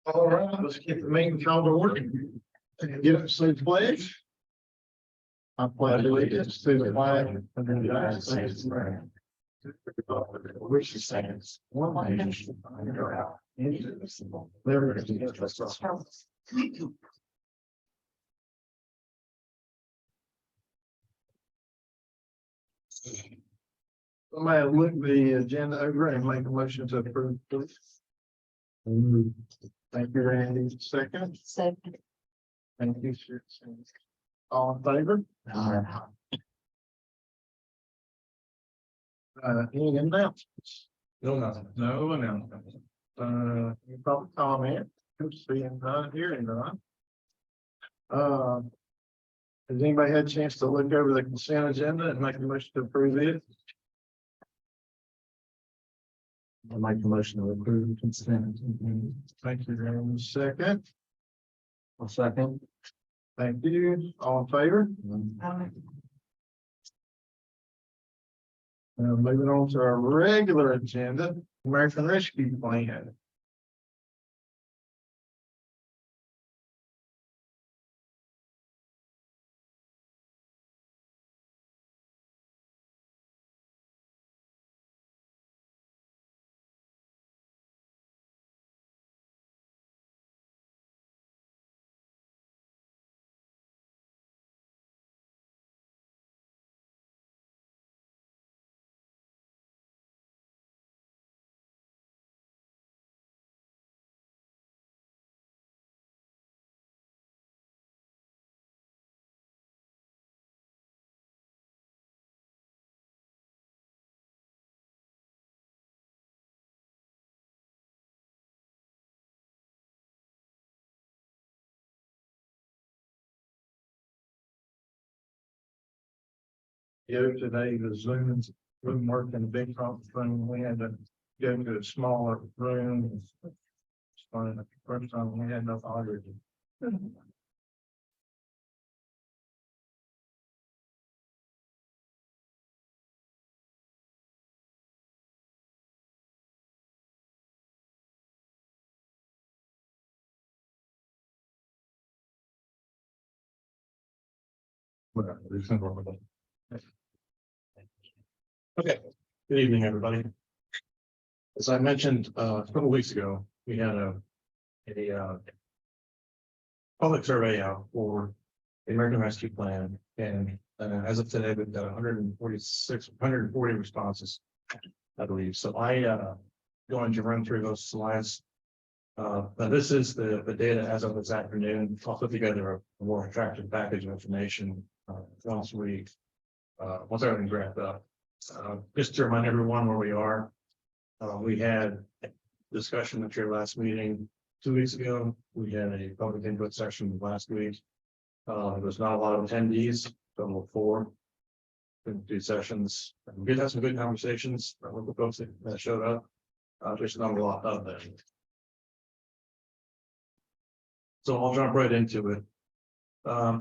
All right, let's get the meeting called to order. Get up and say the pledge. I pledge allegiance to the flag of the United States of America, which stands one nation under God, indivisible, liberty and justice. Somebody look the agenda over and make a motion to approve, please. Thank you, Randy. Second. Second. Thank you, sir. All in favor? Any announcements? No announcements. Any public comment? Seeing none, hearing none. Has anybody had a chance to look over the consent agenda and make a motion to approve it? I make the motion to approve consent. Thank you, Randy. Second. I'll second. Thank you. All in favor? Moving on to our regular agenda, American Rescue Plan. Go today, the Zoom room work in the big conference room. We had to go to a smaller room. It's funny, the first time we had no audio. Whatever, there's nothing wrong with that. Okay, good evening, everybody. As I mentioned a couple weeks ago, we had a public survey out for the American Rescue Plan, and as of today, we've got 140 responses, I believe. So going to run through those slides. Now this is the data as of this afternoon. I'll put together a more attractive package of information once everything's wrapped up. Just to remind everyone where we are, we had discussion at your last meeting 2 weeks ago. We had a public input session last week. There's not a lot of attendees, total of 4. 2 sessions. We did have some good conversations with the folks that showed up. There's not a lot of them. So I'll jump right into it.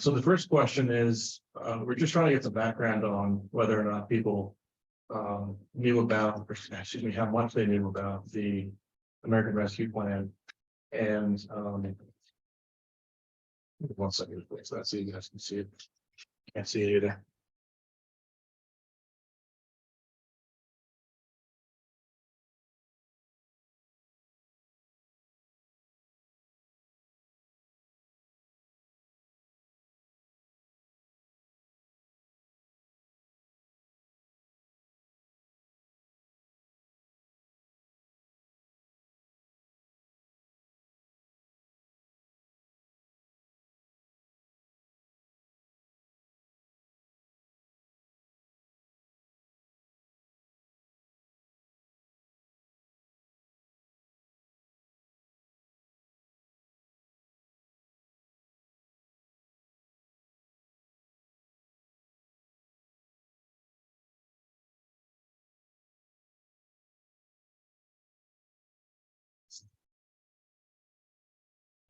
So the first question is, we're just trying to get some background on whether or not people knew about, or excuse me, how much they knew about the American Rescue Plan. And 1 second, please. Let's see, you guys can see it. Can't see it either.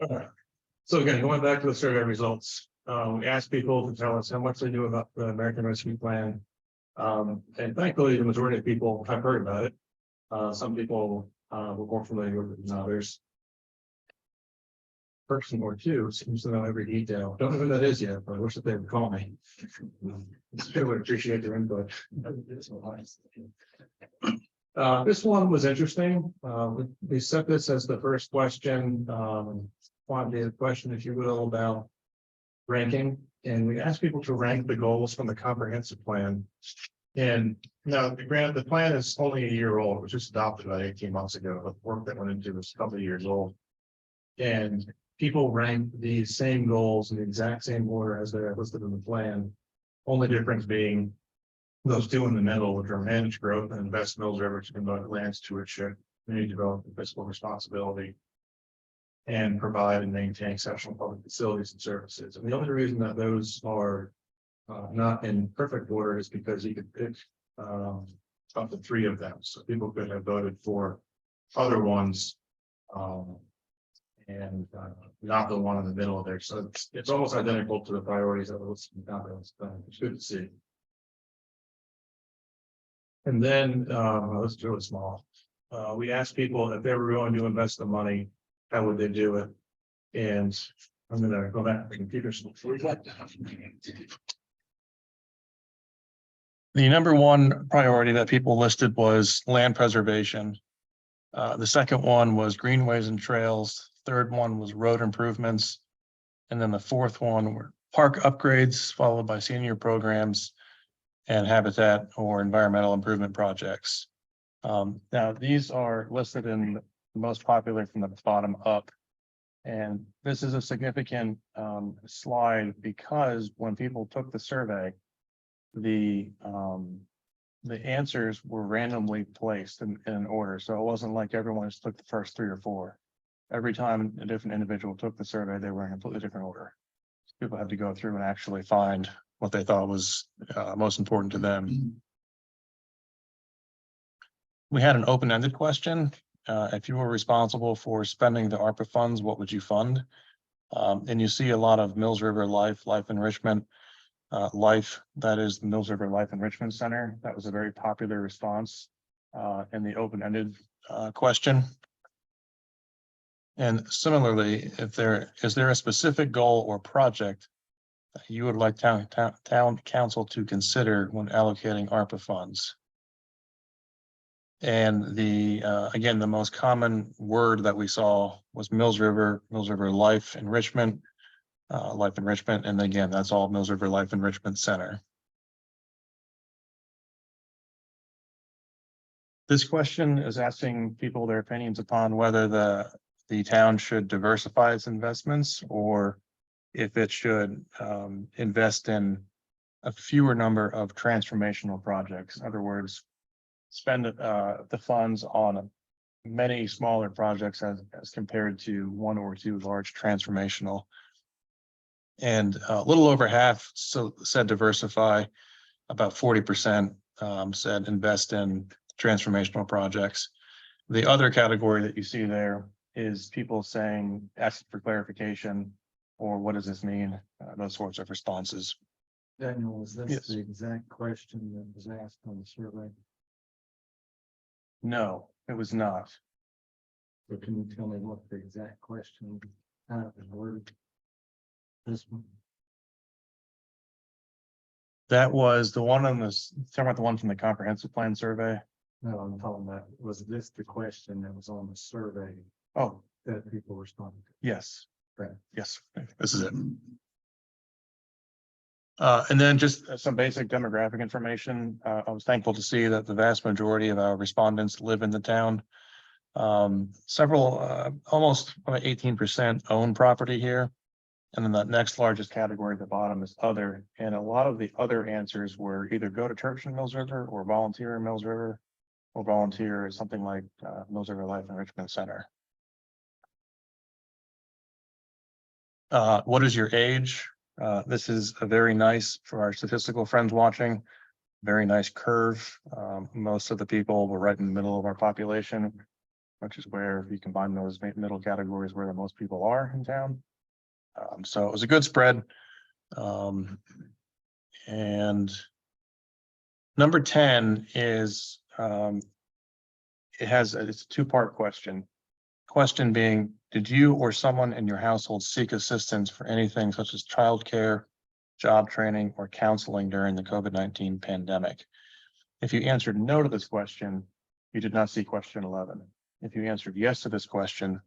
Okay. So again, going back to the survey results, we asked people to tell us how much they knew about the American Rescue Plan. And thankfully, the majority of people have heard about it. Some people were more familiar with it than others. person or two seems to know every detail. Don't know who that is yet, but I wish that they would call me. I would appreciate their input. This one was interesting. We set this as the first question, quantitative question, if you will, about ranking. And we asked people to rank the goals from the comprehensive plan. And now, granted, the plan is only a year old, it was just adopted about 18 months ago, but the work that went into it was a couple of years old. And people ranked the same goals in the exact same order as they're listed in the plan. Only difference being those two in the middle, which are managed growth and invest Mills River to convert lands to its community development fiscal responsibility and provide and maintain exceptional public facilities and services. And the only reason that those are not in perfect order is because you could pick up to three of them. So people could have voted for other ones and not the one in the middle of there. So it's almost identical to the priorities that were listed in the comprehensive plan. It's good to see. And then it's really small. We asked people if they were going to invest the money, how would they do it? And I'm going to go back to the computer. The number one priority that people listed was land preservation. The second one was greenways and trails. Third one was road improvements. And then the fourth one were park upgrades, followed by senior programs and habitat or environmental improvement projects. Now, these are listed in the most popular from the bottom up. And this is a significant slide because when people took the survey, the answers were randomly placed in an order. So it wasn't like everyone just took the first three or four. Every time a different individual took the survey, they were in a completely different order. So people had to go through and actually find what they thought was most important to them. We had an open-ended question. If you were responsible for spending the ARPA funds, what would you fund? And you see a lot of Mills River Life Enrichment. That is the Mills River Life Enrichment Center. That was a very popular response in the open-ended question. And similarly, is there a specific goal or project that you would like town council to consider when allocating ARPA funds? And again, the most common word that we saw was Mills River Life Enrichment. And again, that's all Mills River Life Enrichment Center. This question is asking people their opinions upon whether the town should diversify its investments or if it should invest in a fewer number of transformational projects. In other words, spend the funds on many smaller projects as compared to one or two large transformational. And a little over half said diversify, about 40% said invest in transformational projects. The other category that you see there is people saying, asking for clarification, or what does this mean? Those sorts of responses. Daniel, was this Yes. the exact question that was asked on the survey? No, it was not. So can you tell me what the exact question was worded? This one? That was the one on this, talking about the one from the comprehensive plan survey. No, I'm talking about, was this the question that was on the survey Oh, that people responded to? yes. Right. Yes, this is it. And then just some basic demographic information. I was thankful to see that the vast majority of our respondents live in the town. Several, almost 18% own property here. And then the next largest category at the bottom is other. And a lot of the other answers were either go to church in Mills River or volunteer in Mills River or volunteer at something like Mills River Life Enrichment Center. What is your age? This is a very nice, for our statistical friends watching, very nice curve. Most of the people were right in the middle of our population, which is where, if you combine those middle categories, where the most people are in town. So it was a good spread. And number 10 is, it's a two-part question. question being, did you or someone in your household seek assistance for anything such as childcare, job training, or counseling during the COVID-19 pandemic? If you answered no to this question, you did not see question 11. If you answered yes to this question,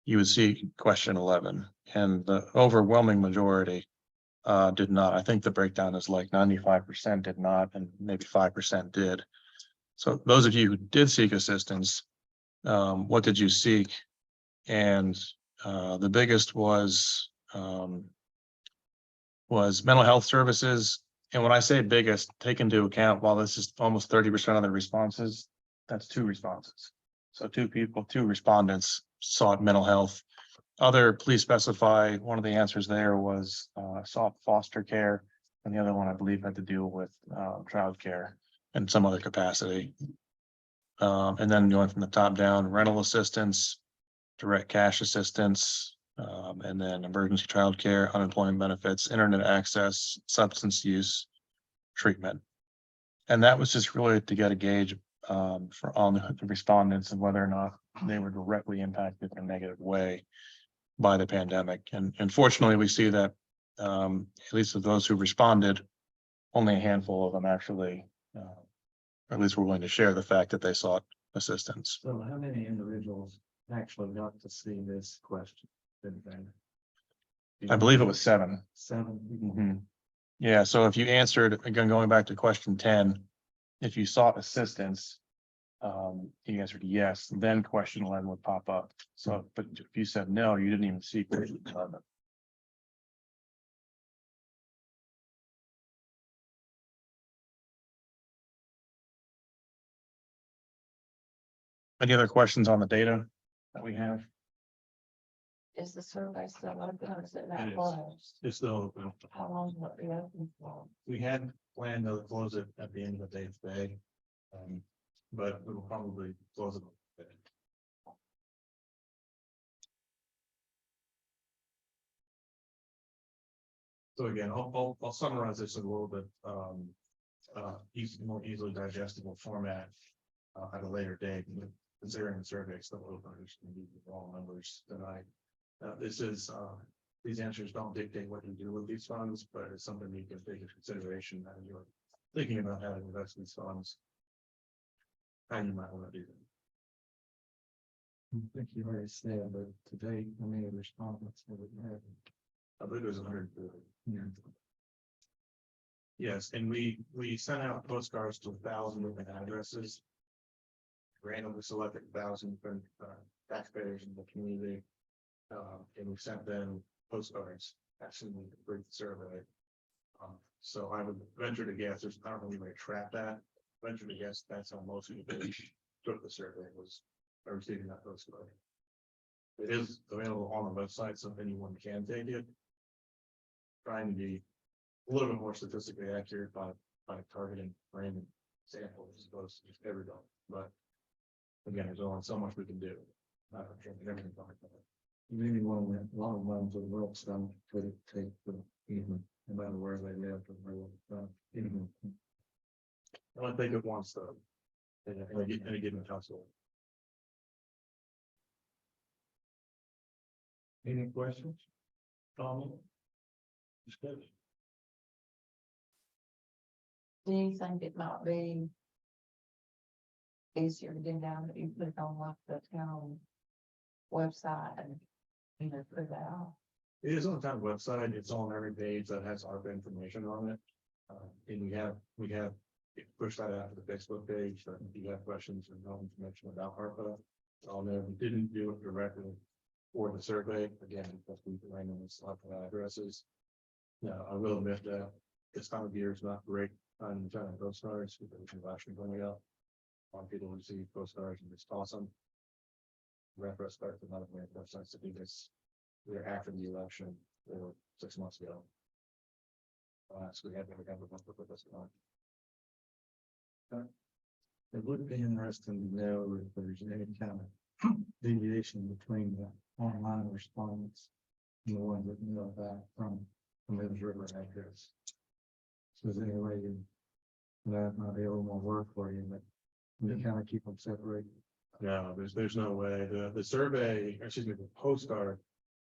you would see question 11, and the overwhelming majority did not. I think the breakdown is like 95% did not, and maybe 5% did. So those of you who did seek assistance, what did you seek? And the biggest was mental health services. And when I say biggest, take into account, while this is almost 30% of the responses, that's 2 responses. So 2 respondents sought mental health. Other, please specify, one of the answers there was sought foster care, and the other one, I believe, had to deal with childcare in some other capacity. And then going from the top down, rental assistance, direct cash assistance, and then emergency childcare, unemployment benefits, internet access, substance use treatment. And that was just really to get a gauge for all the respondents and whether or not they were directly impacted in a negative way by the pandemic. And unfortunately, we see that at least of those who responded, only a handful of them actually, or at least were willing to share the fact that they sought assistance. So how many individuals actually got to see this question? I believe it was 7. 7 people. Mhm. Yeah, so if you answered, again, going back to question 10, if you sought assistance, you answered yes, then question 11 would pop up. So, but if you said no, you didn't even see question 11. Any other questions on the data that we have? Is the survey still open or is it It not is. closed? It's still open. How long will it be open for? We had planned to close it at the end of the day today. But we will probably close it. today. So again, I'll summarize this in a little bit, more easily digestible format, at a later date, considering the survey still open, there's gonna be all numbers tonight. This is, these answers don't dictate what you do with these funds, but it's something you can take into consideration as you're thinking about how to invest these funds. How you might want to do them. I think you already said, but today, how many respondents have we had? I believe it was 140. Yeah. Yes, and we sent out postcards to 1,000 different addresses. Randomly selected 1,000 from taxpayers in the community. And we sent them postcards asking them to complete the survey. So I would venture to guess, I don't really track that. Venture to guess that's how most people took the survey, was by receiving that postcard. It is available on the website, so anyone can take it. Trying to be a little bit more statistically accurate by targeting random samples as opposed to just everybody, but again, there's only so much we can do. Everything like that. Maybe one of the long ones of the world some could take the even, no matter where they live or where. Even. I want to think of one stuff. In a given household. Any questions? Comment? Discussion? Do you think it might be easier to do now that you put it on like the town website and, you know, put it out? It is on the town website. It's on every page that has ARPA information on it. And we have pushed that out to the Facebook page. So if you have questions or no information about ARPA, I'll know we didn't do it directly for the survey. Again, because we randomly selected addresses. Now, I will admit that this time of year is not great on China postcards because it's actually going up. A lot of people receive postcards and just toss them. Reference start to not make websites to do this. We're after the election or 6 months ago. So we had to have a put this on. It would be interesting to know if there's any kind of deviation between the online respondents and the ones that know that from Mills River address. So is there any way that might be a little more work for you, but you kind of keep them separated? No, there's no way. The survey, excuse me, the postcard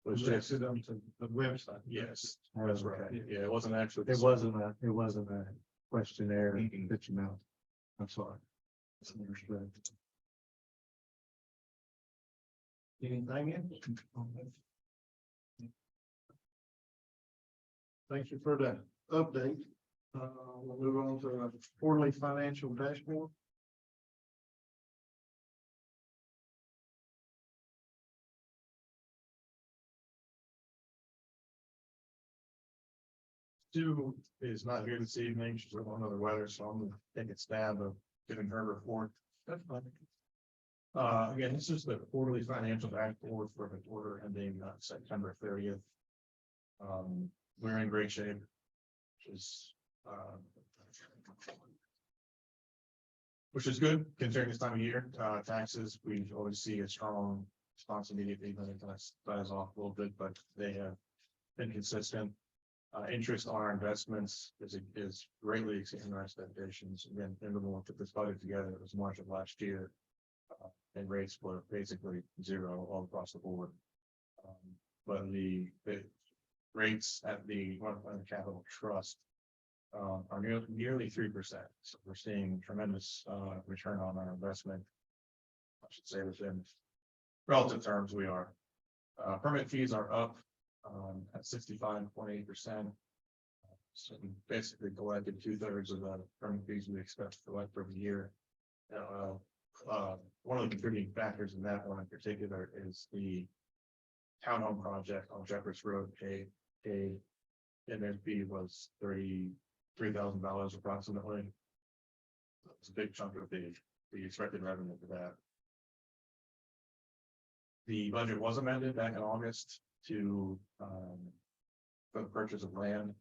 was just, Listed on the website. yes, that's right. Yeah, it wasn't actually. It wasn't a questionnaire that you know. I'm sorry. It's understood. Anything else? Thank you for the update. We'll move on to the quarterly financial dashboard. Sue is not here this evening. She's with one other weather, so I'm gonna take a stab of giving her a report. That's fine. Again, this is the quarterly financial dashboard for the quarter ending September 30th. We're in great shape, which is good considering this time of year. Taxes, we always see a strong response immediately, but it kind of dies off a little bit, but they have been consistent. Interest on our investments is greatly exceeding our expectations. Again, everyone put this budget together, it was March of last year. And rates were basically zero all across the board. But the rates at the North Carolina Capital Trust are nearly 3%. So we're seeing tremendous return on our investment. I should say within relative terms, we are. Permit fees are up at 65.8%. So we basically collected 2/3 of the permit fees we expect to collect for the year. One of the contributing factors in that one in particular is the townhome project on Jefferson Road. MSB was $33,000 approximately. It's a big chunk of the expected revenue for that. The budget was amended back in August to for the purchase of land.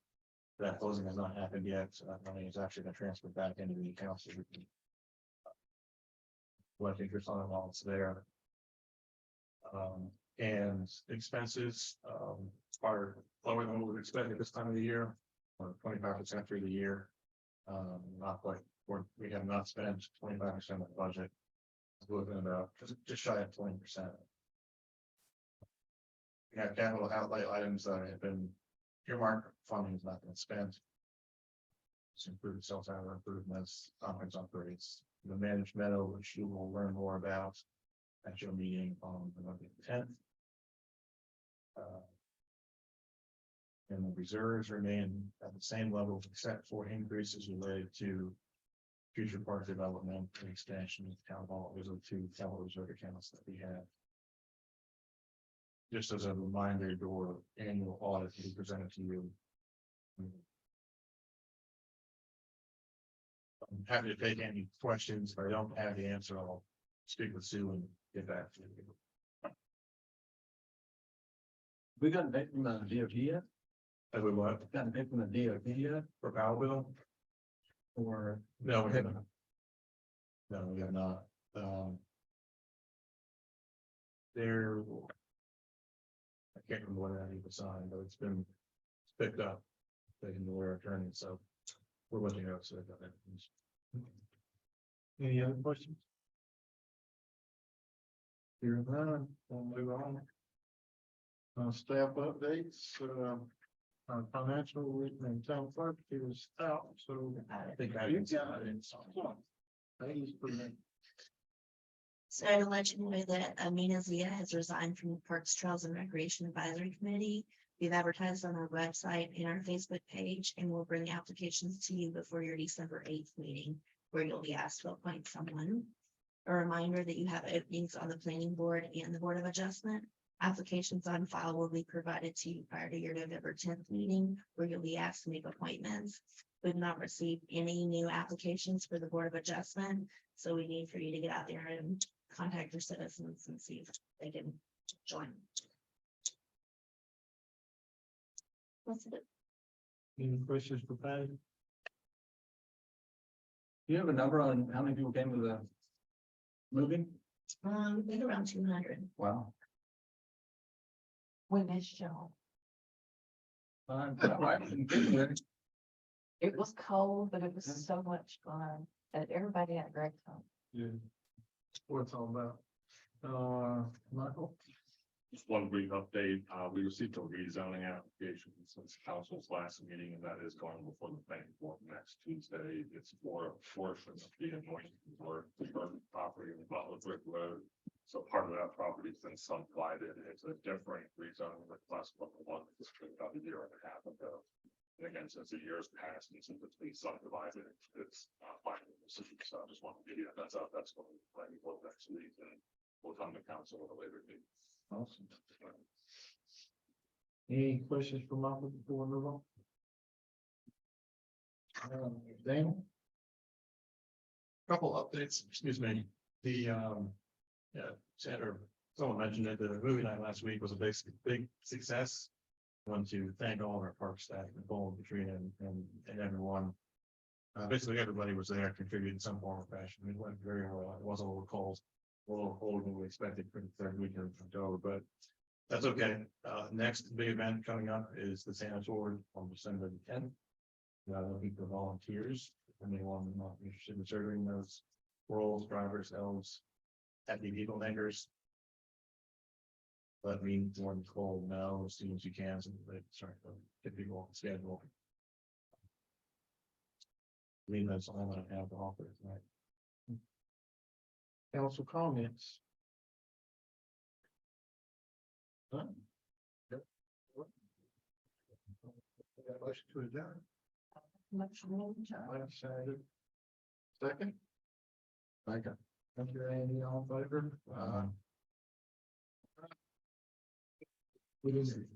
That closing has not happened yet. So that money is actually been transferred back into the accounts so we can collect interest on it while it's there. And expenses are lower than what we would expect at this time of the year, or 25% through the year. Not quite, we have not spent 25% of the budget. We're looking about just shy of 20%. We have capital outlay items that have been earmarked, funding has not been spent. It's improved cell tower improvements, conference upgrades, the managed meadow, which you will learn more about at your meeting on November 10th. And the reserves remain at the same level, except for increases related to future park development and expansion of town hall. Those are the two capital reserve accounts that we have. Just as a reminder, your annual audit will be presented to you. I'm happy to take any questions. If I don't have the answer, I'll speak with Sue and get back to you. We got a date from the DOT yet? Have we what? Got a date from the DOT yet? For Powell bill? Or? No, we haven't. No, we have not. There. I can't remember when that was signed, but it's picked up. They can lawyer attorney, so we're looking at so that. Any other questions? Hearing none, we'll move on. Staff updates, financial and town clerk is out, so. I think I You can. got it. Thanks for that. So I'd let you know that Amina Zia has resigned from the Parks, Trails and Recreation Advisory Committee. We've advertised on our website and our Facebook page, and we'll bring applications to you before your December 8th meeting, where you'll be asked to appoint someone. A reminder that you have openings on the Planning Board and the Board of Adjustment. Applications on file will be provided to you prior to your November 10th meeting, where you'll be asked to make appointments. We've not received any new applications for the Board of Adjustment, so we need for you to get out there and contact your citizens and see if they can join. That's it. Any questions for Patty? Do you have a number on how many people came to the movie? We had around 200. Wow. We missed y'all. It was cold, but it was so much fun, and everybody had a great time. Yeah. what it's all about. Michael? Just one brief update, we received a rezoning application since council's last meeting, and that is going before the planning board next Tuesday. It's for a portion of the anointing or the property in Butler Brick Road. So part of that property has been subdivided. It's a different rezoning request from the one that was approved about a year and a half ago. And again, since the years passed and since it's been subdivided, it's final decision. So I just want to give you a heads up. That's going to be planning board next week, and we'll come to council at a later date. Awesome. Any questions for Michael before we move on? Daniel? Couple updates, excuse me, Senator, someone mentioned that the movie night last week was a big success. I want to thank all of our park staff, Nicole, Katrina, and everyone. Basically, everybody was there contributing in some form or fashion. It went very well. It was a little cold, a little colder than we expected for the third weekend of October, but that's okay. Next big event coming up is the Santa Tour on December the 10th. Looking for volunteers, anyone not interested in serving those roles, drivers, elves, happy people makers. Let me warn Nicole know as soon as you can, so they start to get people on schedule. I mean, that's all I have to offer tonight. Council comments? Huh? Yep. Got a motion to adjourn. Much more, John. Last Saturday. Second? Second. Thank you, Andy, all in favor? What is it?